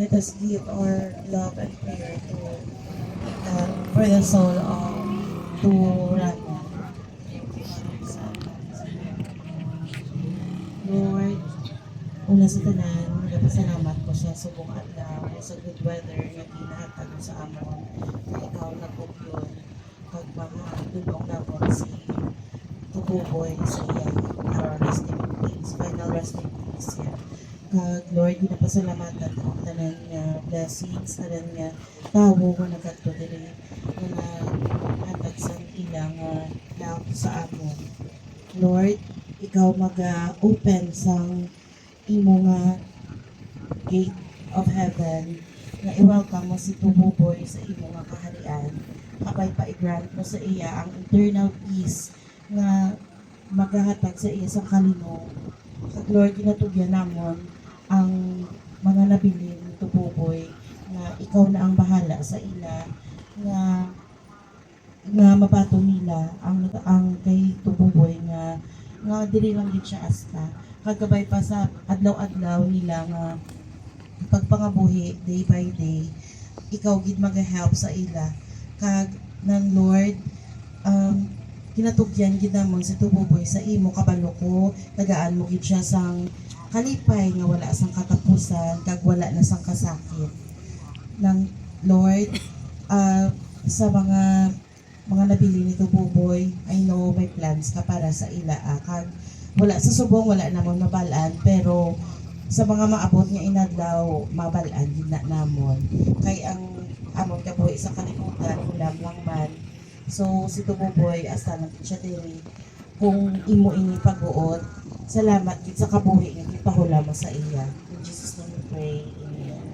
Let us give our love and prayer to for the soul of to Rana. Lord, una sa tanan, nagapasalamat ko sa subong adlaw, sa good weather nga ginahatag mo sa amon. Na ikaw nagpugyon, pag mga dulong namon si Tububoy sa iya, resting place, final resting place yan. Kag Lord, ginapasalamatan ko ang tanan nga blessings, tanan nga tawo nga nagkadto diri nga hatag sa ilang help sa amon. Lord, ikaw mag-open sang imo nga gate of heaven nga i-welcome mo si Tumuboy sa imo nga kaharian. Kapay pa i-grant mo sa iya ang internal peace nga maghahatag sa iya sa kalino. Sa Lord, ginatugyan namon ang mga nabilin ni Tumuboy nga ikaw na ang bahala sa ila nga mabato nila ang kay Tumuboy nga diri lang gid siya asta kagabay pa sa adlaw-adlaw nila nga pagpangabuhi day by day, ikaw gid mag-help sa ila kag ng Lord, kinatugyan gid namon si Tububoy sa imo kabalo ko, tagaan mo gid siya sang kalipay nga wala sang katapusan kag wala na sang kasakit ng Lord. Sa mga nabili ni Tububoy, I know may plans ka para sa ila kag wala sa subong wala namon mabalaan, pero sa mga maabot nga inadlaw mabalaan din na namon kay ang amon kabuhi sa kalibutan ulam lang man. So si Tububoy asta na siya diri kung imo ini pag-uot, salamat gid sa kabuhi nga gipahula mo sa iya. In Jesus name we pray. Amen.